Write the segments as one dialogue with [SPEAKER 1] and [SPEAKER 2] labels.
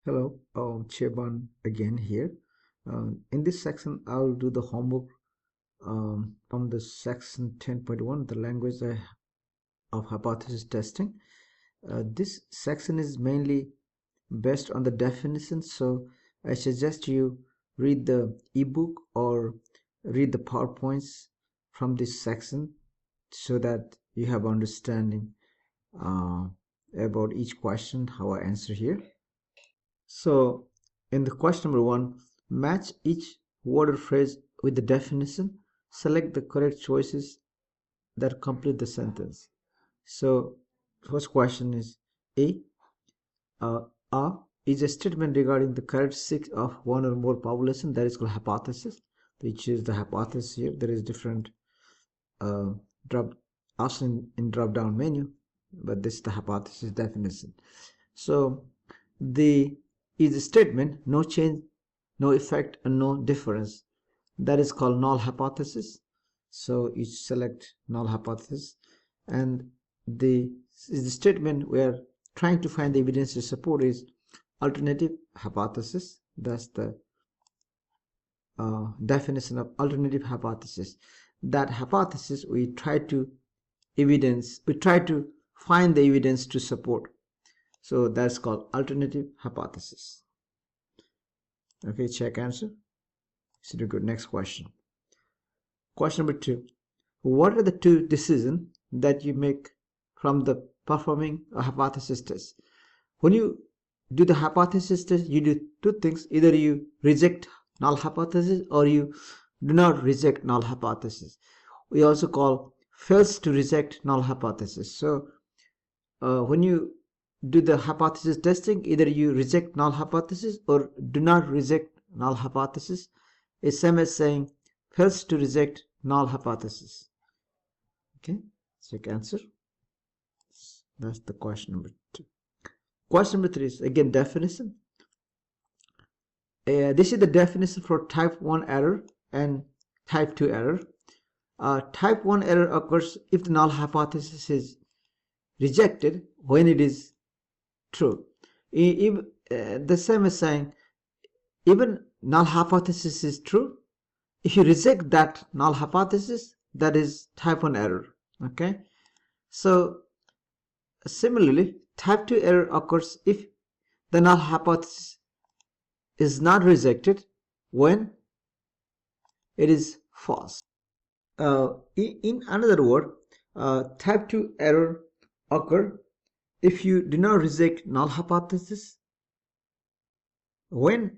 [SPEAKER 1] Hello, Cheban again here. In this section, I'll do the homework from the section 10.1, the language of hypothesis testing. This section is mainly based on the definition, so I suggest you read the ebook or read the PowerPoints from this section so that you have understanding about each question, how I answer here. So in the question number 1, match each word or phrase with the definition. Select the correct choices that complete the sentence. So first question is A. Is a statement regarding the characteristics of one or more population, that is called hypothesis. We choose the hypothesis here. There is different drop option in drop down menu, but this is the hypothesis definition. So the is a statement, no change, no effect, and no difference, that is called null hypothesis. So you select null hypothesis. And the statement we are trying to find the evidence to support is alternative hypothesis. That's the definition of alternative hypothesis. That hypothesis we try to find the evidence to support. So that's called alternative hypothesis. Okay, check answer. So good. Next question. Question number 2. What are the two decisions that you make from the performing a hypothesis test? When you do the hypothesis test, you do two things. Either you reject null hypothesis or you do not reject null hypothesis. We also call fails to reject null hypothesis. So when you do the hypothesis testing, either you reject null hypothesis or do not reject null hypothesis. It's same as saying fails to reject null hypothesis. Okay, check answer. That's the question number 2. Question number 3 is again definition. This is the definition for type 1 error and type 2 error. Type 1 error occurs if the null hypothesis is rejected when it is true. The same as saying even null hypothesis is true. If you reject that null hypothesis, that is type 1 error. Okay. So similarly, type 2 error occurs if the null hypothesis is not rejected when it is false. In another word, type 2 error occur if you do not reject null hypothesis when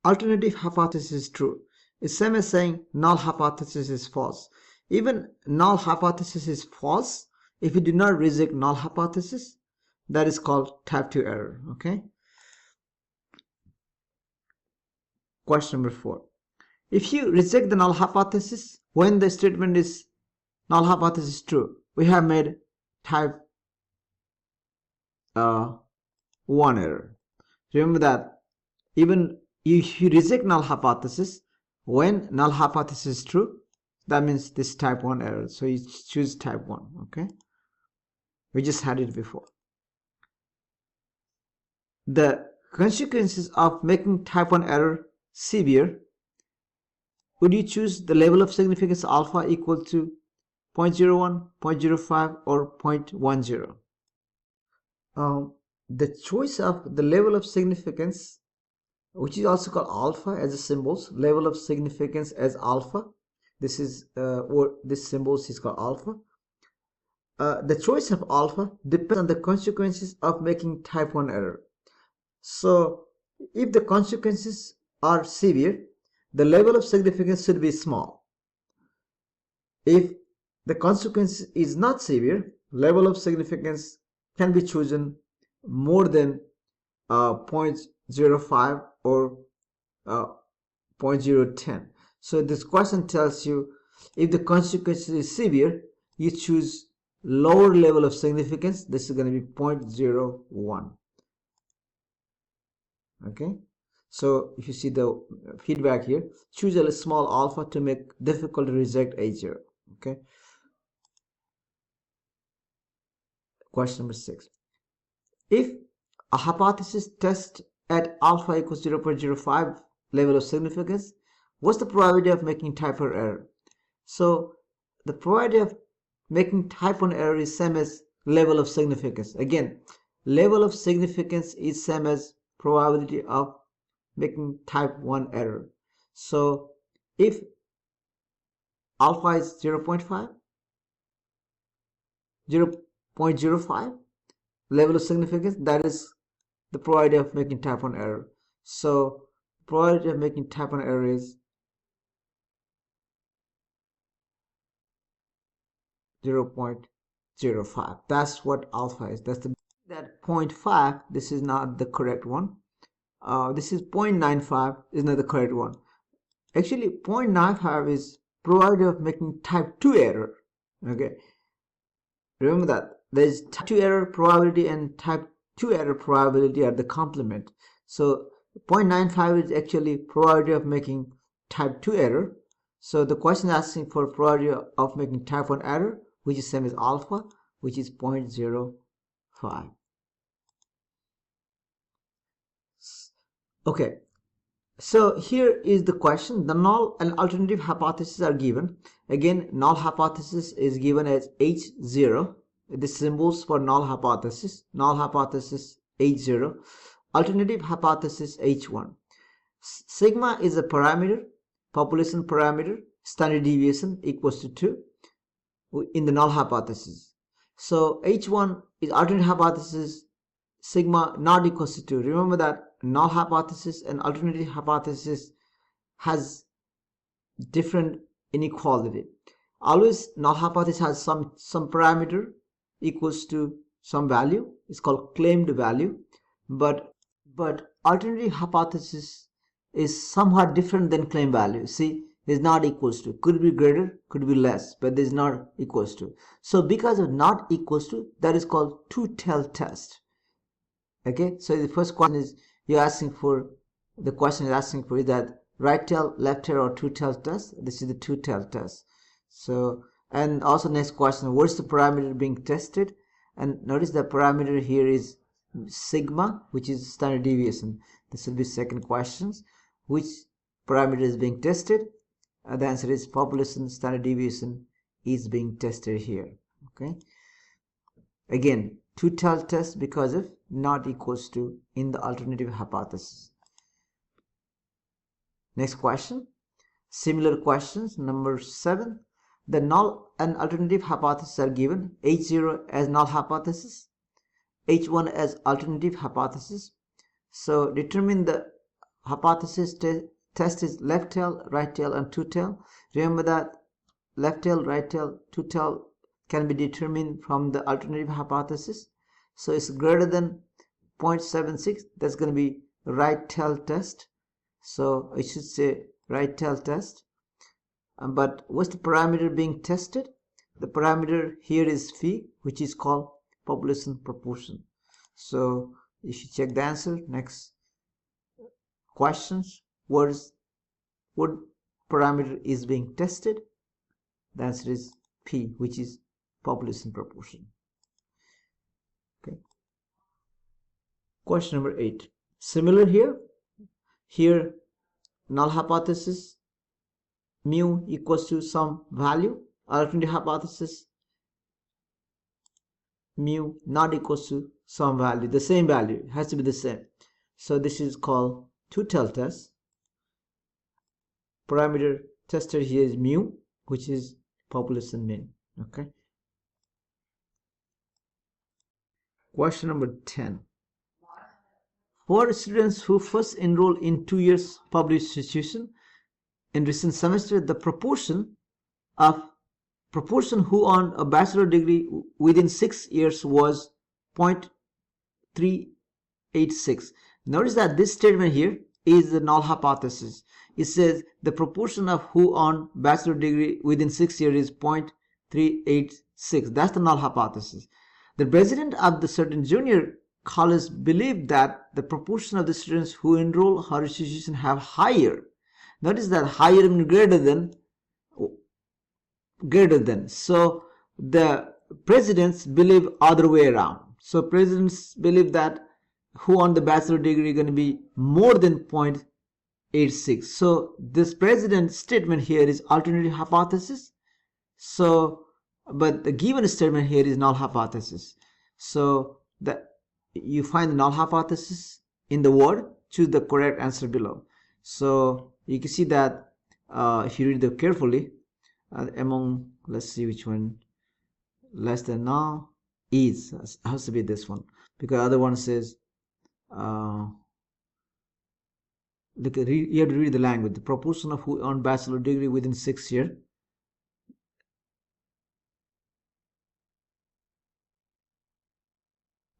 [SPEAKER 1] alternative hypothesis is true. It's same as saying null hypothesis is false. Even null hypothesis is false if you do not reject null hypothesis. That is called type 2 error. Okay. Question number 4. If you reject the null hypothesis when the statement is null hypothesis is true, we have made type 1 error. Remember that even if you reject null hypothesis when null hypothesis is true, that means this type 1 error. So you choose type 1. Okay, we just had it before. The consequences of making type 1 error severe, would you choose the level of significance alpha equal to 0.01, 0.05 or 0.10? The choice of the level of significance, which is also called alpha as a symbols, level of significance as alpha. This is what this symbols is called alpha. The choice of alpha depends on the consequences of making type 1 error. So if the consequences are severe, the level of significance should be small. If the consequence is not severe, level of significance can be chosen more than 0.05 or 0.010. So this question tells you if the consequence is severe, you choose lower level of significance. This is going to be 0.01. Okay. So if you see the feedback here, choose a small alpha to make difficult to reject A0. Okay. Question number 6. If a hypothesis test at alpha equals 0.05 level of significance, what's the probability of making type 1 error? So the probability of making type 1 error is same as level of significance. Again, level of significance is same as probability of making type 1 error. So if alpha is 0.5 level of significance, that is the probability of making type 1 error. So probability of making type 1 error is 0.05. That's what alpha is. That's that 0.5. This is not the correct one. This is 0.95 is not the correct one. Actually 0.95 is probability of making type 2 error. Okay, remember that there's type 2 error probability and type 2 error probability are the complement. So 0.95 is actually probability of making type 2 error. So the question is asking for probability of making type 1 error, which is same as alpha, which is 0.05. Okay, so here is the question. The null and alternative hypotheses are given. Again, null hypothesis is given as H0. The symbols for null hypothesis H0, alternative hypothesis H1. Sigma is a parameter, population parameter, standard deviation equals to 2 in the null hypothesis. So H1 is alternative hypothesis, sigma not equals to 2. Remember that null hypothesis and alternative hypothesis has different inequality. Always null hypothesis has some parameter equals to some value. It's called claimed value. But alternative hypothesis is somewhat different than claimed value. See, is not equals to. Could be greater, could be less, but is not equals to. So because of not equals to, that is called two-tail test. Okay, so the first question is the question is asking for is that right tail, left tail, or two-tail test. This is the two-tail test. So, and also next question, what's the parameter being tested? And notice the parameter here is sigma, which is standard deviation. This will be second questions. Which parameter is being tested? The answer is population standard deviation is being tested here. Okay. Again, two-tail test because of not equals to in the alternative hypothesis. Next question. Similar questions. Number 7. The null and alternative hypotheses are given. H0 as null hypothesis, H1 as alternative hypothesis. So determine the hypothesis test is left tail, right tail, and two-tail. Remember that left tail, right tail, two-tail can be determined from the alternative hypothesis. So it's greater than 0.76. That's going to be right tail test. So I should say right tail test. But what's the parameter being tested? The parameter here is phi, which is called population proportion. So you should check the answer. Next questions. What parameter is being tested? The answer is P, which is population proportion. Okay. Question number 8. Similar here. Here null hypothesis mu equals to some value. Alternative hypothesis mu not equals to some value. The same value, it has to be the same. So this is called two-tail test. Parameter tested here is mu, which is population mean. Okay. Question number 10. For students who first enroll in 2 years public institution in recent semester, the proportion who earned a bachelor degree within 6 years was 0.386. Notice that this statement here is the null hypothesis. It says the proportion of who earned bachelor degree within 6 years is 0.386. That's the null hypothesis. The president of the certain junior college believed that the proportion of the students who enroll her institution have higher. Notice that higher means greater than. So the presidents believe other way around. So presidents believe that who on the bachelor degree going to be more than 0.86. So this president's statement here is alternative hypothesis. So, but the given statement here is null hypothesis. So you find the null hypothesis in the word, choose the correct answer below. So you can see that if you read them carefully, among, let's see which one, less than null is, has to be this one, because other one says look, you have to read the language. The proportion of who earned bachelor degree within 6 years.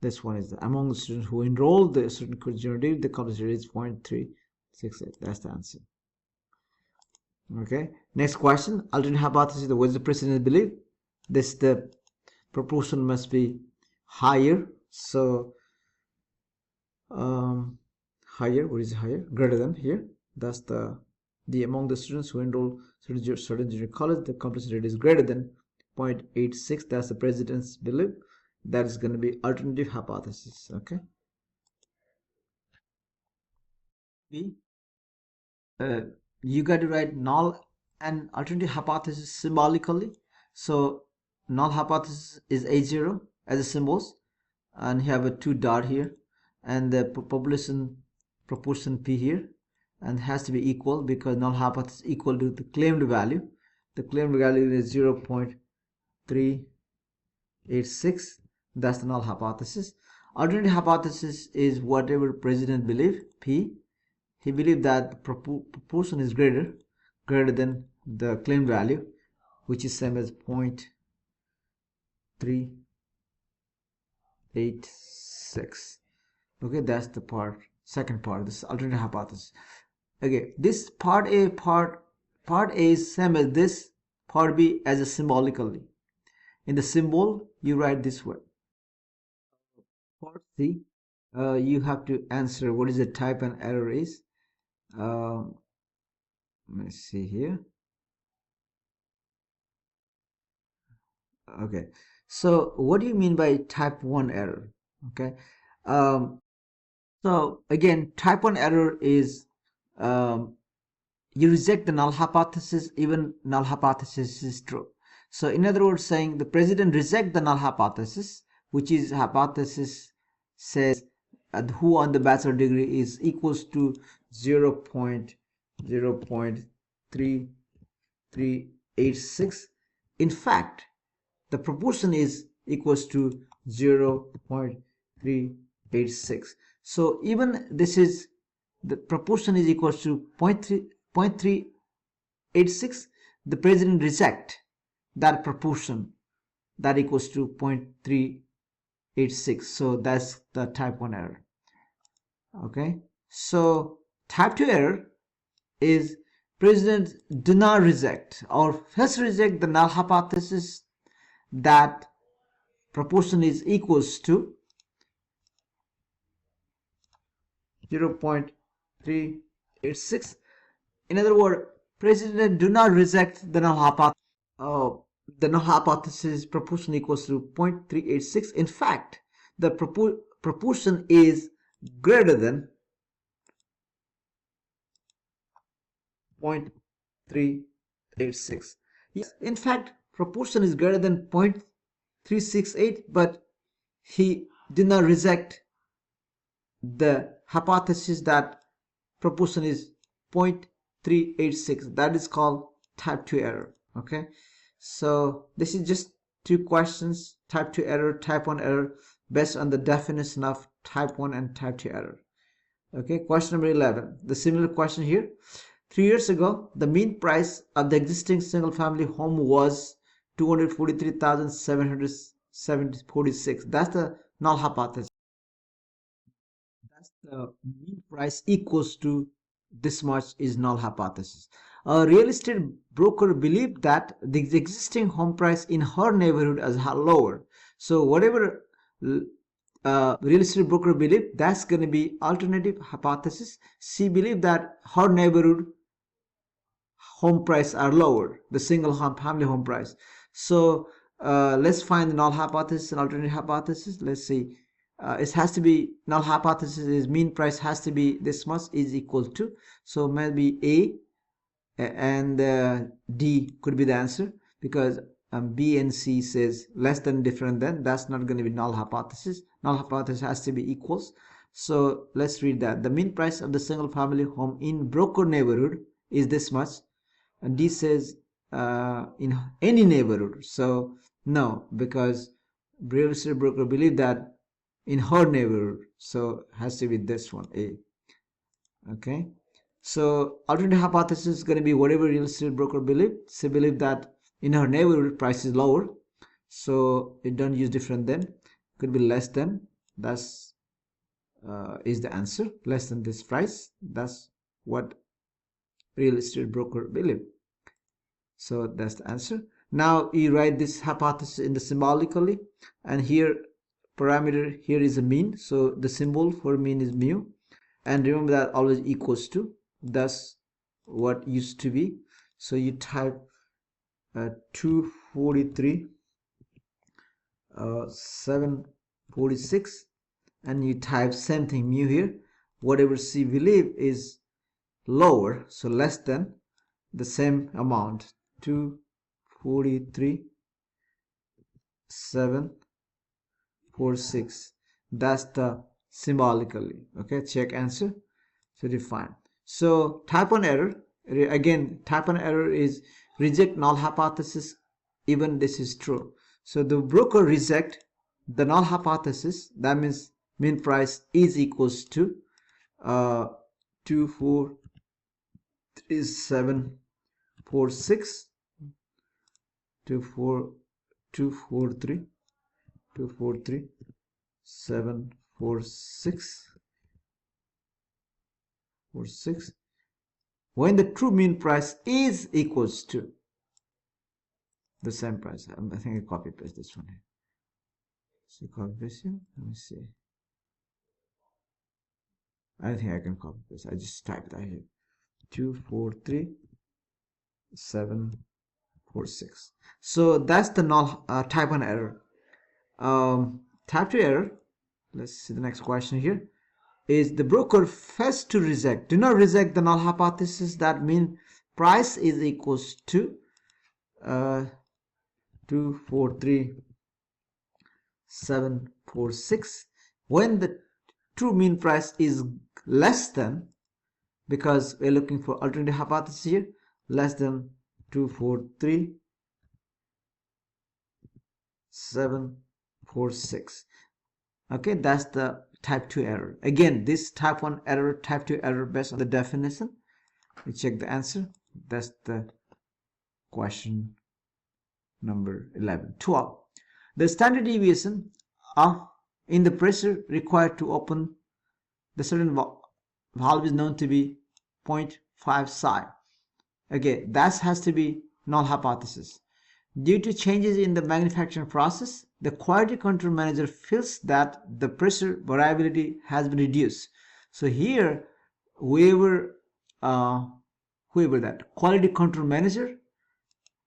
[SPEAKER 1] This one is among the students who enrolled the student degree, the college rate is 0.368. That's the answer. Okay. Next question. Alternate hypothesis. What does the president believe? This the proportion must be higher. So higher. What is higher? Greater than here. That's the among the students who enroll certain junior college, the completion rate is greater than 0.86. That's the president's belief. That is going to be alternative hypothesis. Okay. B. You got to write null and alternative hypothesis symbolically. So null hypothesis is A0 as a symbols, and you have a 2 dot here, and the proportion P here, and has to be equal because null hypothesis equal to the claimed value. The claimed value is 0.386. That's the null hypothesis. Alternative hypothesis is whatever president believe, P. He believed that the proportion is greater than the claimed value, which is same as 0.386. Okay, that's the second part. This is alternative hypothesis. Okay, this part A is same as this, part B as a symbolically. In the symbol, you write this way. Part C, you have to answer what is the type and error is. Let me see here. Okay, so what do you mean by type 1 error? Okay, so again, type 1 error is you reject the null hypothesis even null hypothesis is true. So in other words, saying the president reject the null hypothesis, which is hypothesis says who on the bachelor degree is equals to 0.3386. In fact, the proportion is equals to 0.386. So even this is the proportion is equals to 0.386. The president reject that proportion that equals to 0.386. So that's the type 1 error. Okay, so type 2 error is president do not reject or first reject the null hypothesis that proportion is equals to 0.386. In other words, president do not reject the null hypothesis. The null hypothesis proportion equals to 0.386. In fact, the proportion is greater than 0.386. Yes, in fact, proportion is greater than 0.368, but he did not reject the hypothesis that proportion is 0.386. That is called type 2 error. Okay, so this is just 2 questions, type 2 error, type 1 error, based on the definition of type 1 and type 2 error. Okay, question number 11, the similar question here. 3 years ago, the mean price of the existing single family home was 243,746. That's the null hypothesis. That's the mean price equals to this much is null hypothesis. A real estate broker believed that the existing home price in her neighborhood is lower. So whatever real estate broker believed, that's going to be alternative hypothesis. She believed that her neighborhood home price are lower, the single family home price. So let's find the null hypothesis and alternative hypothesis. Let's see. it has to be, null hypothesis is mean price has to be this much is equal to, so maybe A and D could be the answer, because B and C says less than, different than, that's not going to be null hypothesis. Null hypothesis has to be equals. So let's read that. The mean price of the single family home in broker neighborhood is this much, and D says in any neighborhood. So no, because real estate broker believe that in her neighborhood, so has to be this one, A. Okay, so alternative hypothesis is going to be whatever real estate broker believe. She believe that in her neighborhood price is lower, so it don't use different than, could be less than, that's is the answer, less than this price. That's what real estate broker believe. So that's the answer. Now you write this hypothesis in the symbolically, and here parameter here is a mean, so the symbol for mean is mu, and remember that always equals to, that's what used to be. So you type 243 746, and you type same thing, mu here, whatever C believe is lower, so less than the same amount, 243 746, that's the symbolically. Okay, check answer. So define. So type 1 error, again type 1 error is reject null hypothesis even this is true. So the broker reject the null hypothesis, that means mean price is equals to 243,746, 243,746 when the true mean price is equals to the same price. I think I copy paste this one here. So copy paste here. Let me see. I don't think I can copy paste. I just type that here. 243,746. So that's the null type 1 error. Type 2 error. Let's see the next question here. Is the broker fails to reject, do not reject the null hypothesis that mean price is equals to 243,746 when the true mean price is less than, because we're looking for alternative hypothesis here, less than 243,746. Okay, that's the type 2 error. Again, this type 1 error, type 2 error based on the definition. We check the answer. That's the question number 11. 12. The standard deviation of in the pressure required to open the certain valve is known to be 0.5 psi. Okay, that has to be null hypothesis. Due to changes in the manufacturing process, the quality control manager feels that the pressure variability has been reduced. So here, whoever that quality control manager,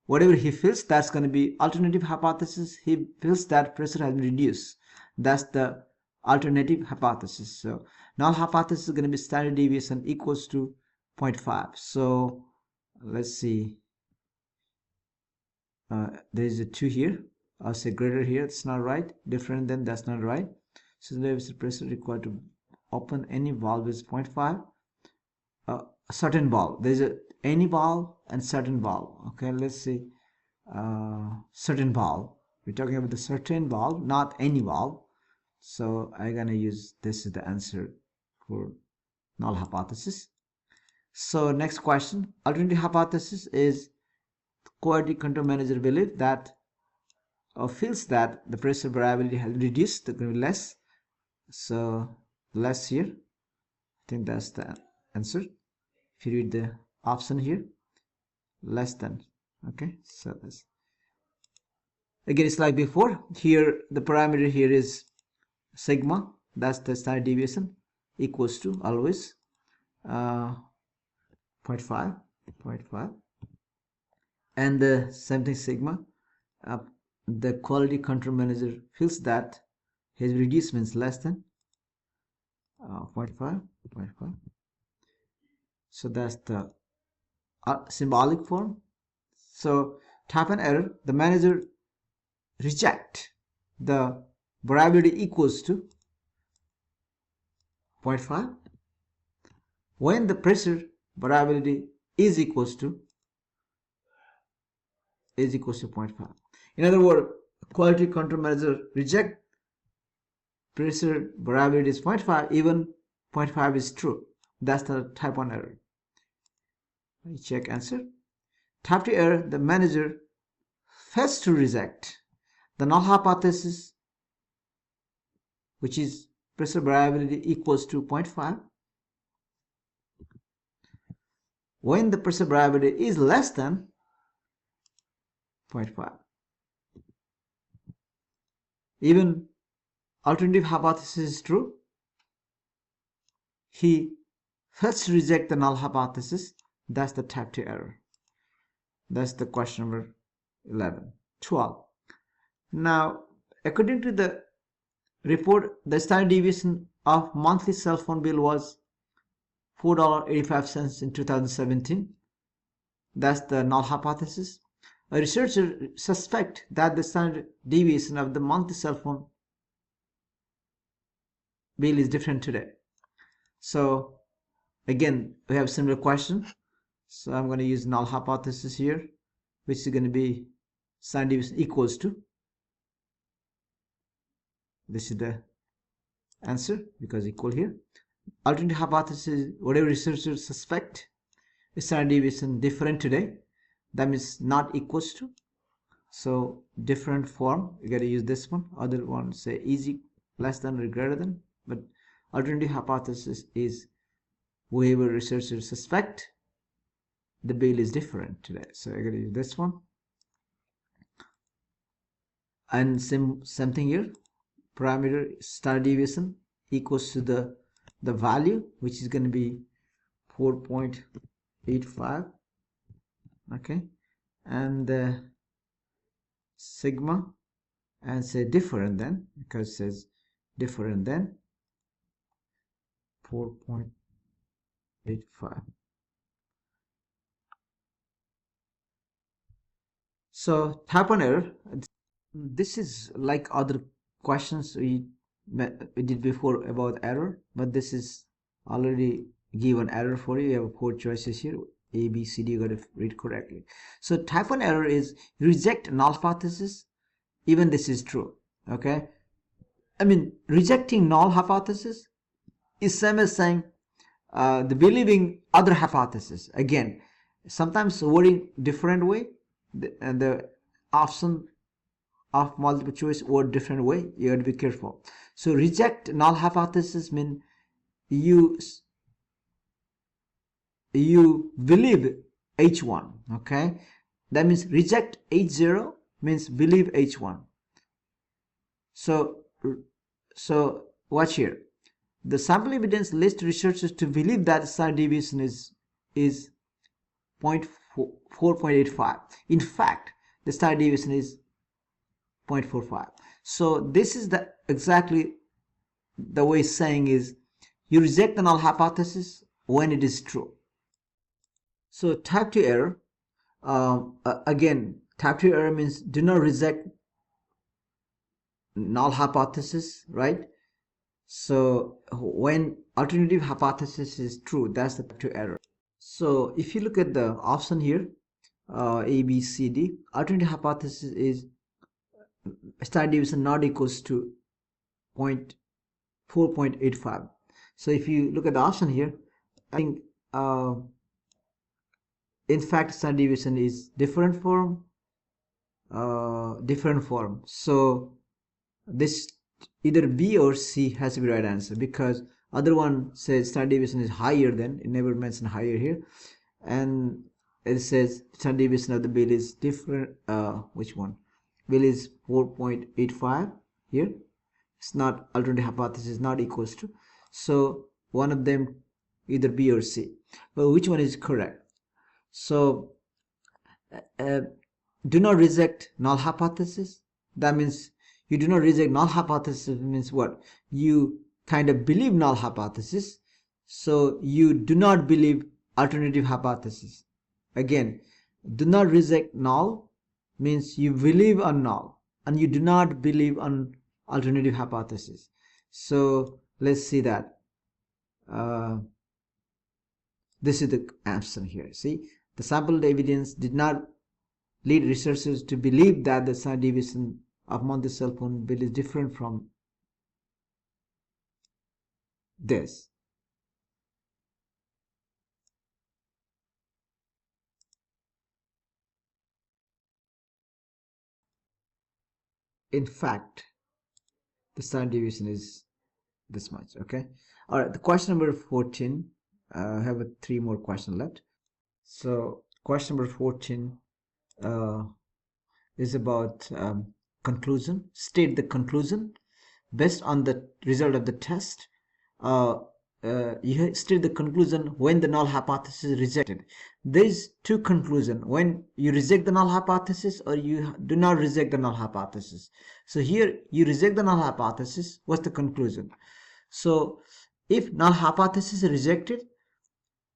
[SPEAKER 1] whatever he feels, that's going to be alternative hypothesis. He feels that pressure has been reduced. That's the alternative hypothesis. So null hypothesis is going to be standard deviation equals to 0.5. So let's see. There is a 2 here. I'll say greater here. It's not right. Different than, that's not right. So there is the pressure required to open any valve is 0.5. A certain valve. There's a any valve and certain valve. Okay, let's see. Certain valve. We're talking about the certain valve, not any valve. So I'm gonna use this as the answer for null hypothesis. So next question. Alternative hypothesis is quality control manager believe that or feels that the pressure variability has reduced, going to be less. So less here. I think that's the answer. If you read the option here, less than. Okay, so this again it's like before. Here the parameter here is sigma. That's the standard deviation equals to always 0.5, and the same thing sigma. The quality control manager feels that Has reduced means less than 0.5. So that's the symbolic form. So type an error, the manager reject the variability equals to 0.5 when the pressure variability is equals to 0.5. In other words, quality control manager reject pressure variability is 0.5 even 0.5 is true. That's the type 1 error. Check answer. Type 2 error, the manager fails to reject the null hypothesis, which is pressure variability equals to 0.5 when the pressure variability is less than 0.5. Even alternative hypothesis is true, he fails to reject the null hypothesis. That's the type 2 error. That's the question number 11. 12. Now, according to the report, the standard deviation of monthly cell phone bill was $4.85 in 2017. That's the null hypothesis. A researcher suspects that the standard deviation of the monthly cell phone bill is different today. So again, we have similar question. So I'm going to use null hypothesis here, which is going to be standard deviation equals to. This is the answer because equal here. Alternative hypothesis, whatever researchers suspect is standard deviation different today, that means not equals to. So different form, you got to use this one. Other one say easy, less than or greater than. But alternative hypothesis is whoever researchers suspect the bill is different today. So I got to use this one. And same thing here. Parameter standard deviation equals to the value, which is going to be 4.85. Okay, and sigma, and say different than, because it says different than 4.85. So type 1 error, this is like other questions we did before about error, but this is already given error for you. You have 4 choices here, A, B, C, D. You got to read correctly. So type 1 error is reject null hypothesis even this is true. Okay, I mean rejecting null hypothesis is same as saying the believing other hypothesis. Again, sometimes wording different way, the option of multiple choice word different way, you have to be careful. So reject null hypothesis mean you believe H1. Okay, that means reject H0 means believe H1. So watch here. The sample evidence leads researchers to believe that standard deviation is 4.85. In fact, the standard deviation is 0.45. So this is the exactly the way saying is you reject the null hypothesis when it is true. So type 2 error, again, type 2 error means do not reject null hypothesis, right? So when alternative hypothesis is true, that's the type 2 error. So if you look at the option here, A, B, C, D, alternative hypothesis is standard deviation not equals to 4.85. So if you look at the option here, I think in fact standard deviation is different form. So this either B or C has to be right answer, because other one says standard deviation is higher than, it never mentioned higher here, and it says standard deviation of the bill is different. Which one? Bill is 4.85 here. It's not, alternative hypothesis not equals to. So one of them either B or C. But which one is correct? So do not reject null hypothesis. That means You do not reject null hypothesis means what? You kind of believe null hypothesis, so you do not believe alternative hypothesis. Again, do not reject null means you believe on null and you do not believe on alternative hypothesis. So let's see that. This is the answer here. See, the sampled evidence did not lead researchers to believe that the standard deviation of monthly cell phone bill is different from this. In fact, the standard deviation is this much. Okay. All right. The question number 14. I have 3 more questions left. So question number 14 is about conclusion. State the conclusion based on the result of the test. You state the conclusion when the null hypothesis is rejected. There is 2 conclusions: when you reject the null hypothesis or you do not reject the null hypothesis. So here you reject the null hypothesis. What's the conclusion? So if null hypothesis is rejected,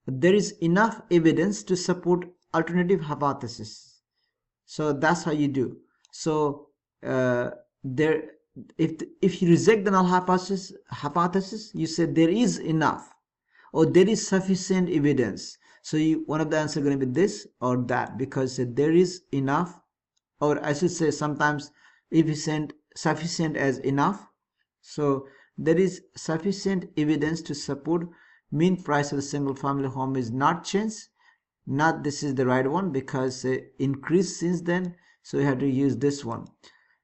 [SPEAKER 1] there is enough evidence to support alternative hypothesis. So that's how you do. So if you reject the null hypothesis, you say there is enough or there is sufficient evidence. So one of the answers going to be this or that, because there is enough, or I should say sometimes sufficient as enough. So there is sufficient evidence to support mean price of the single family home is not changed. Not this is the right one because increased since then, so you have to use this one.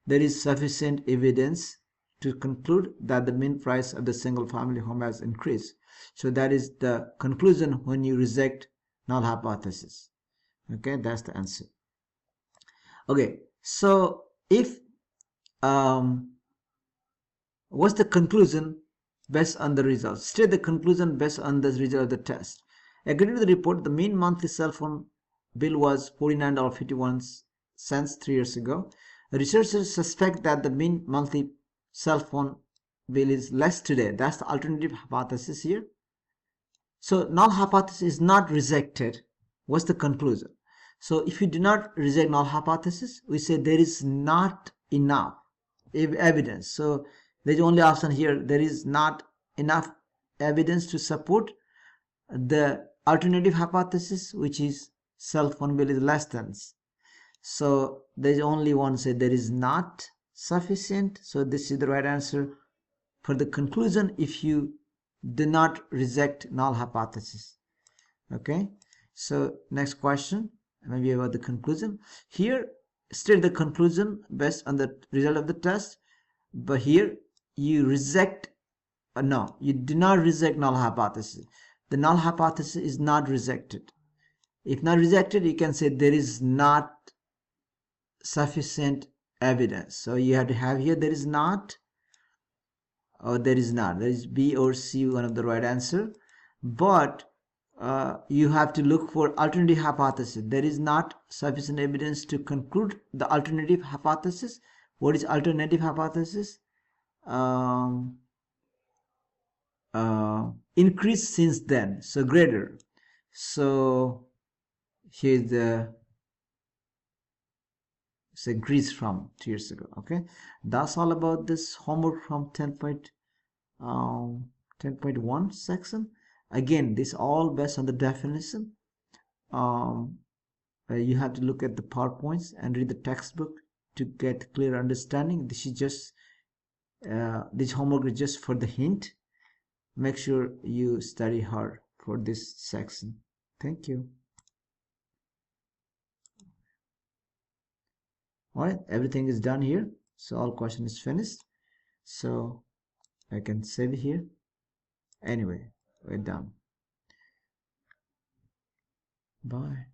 [SPEAKER 1] There is sufficient evidence to conclude that the mean price of the single family home has increased. So that is the conclusion when you reject null hypothesis. Okay, that's the answer. Okay, so if what's the conclusion based on the results? State the conclusion based on the result of the test. According to the report, the mean monthly cell phone bill was $49.51 3 years ago. Researchers suspect that the mean monthly cell phone bill is less today. That's the alternative hypothesis here. So null hypothesis is not rejected. What's the conclusion? So if you do not reject null hypothesis, we say there is not enough evidence. So there's only option here. There is not enough evidence to support the alternative hypothesis, which is cell phone bill is less than. So there's only one, say there is not sufficient. So this is the right answer for the conclusion if you do not reject null hypothesis. Okay, so next question, maybe about the conclusion. Here state the conclusion based on the result of the test, but here you reject no, you do not reject null hypothesis. The null hypothesis is not rejected. If not rejected, you can say there is not sufficient evidence. So you have to have here there is not or there is not. There is B or C, one of the right answer. But you have to look for alternative hypothesis. There is not sufficient evidence to conclude the alternative hypothesis. What is alternative hypothesis? Increase since then, so greater. So here's the increase from 2 years ago. Okay, that's all about this homework from 10.1 section. Again, this all based on the definition. You have to look at the PowerPoints and read the textbook to get clear understanding. This is just this homework is just for the hint. Make sure you study hard for this section. Thank you. All right, everything is done here. So all question is finished. So I can save it here. Anyway, we're done. Bye.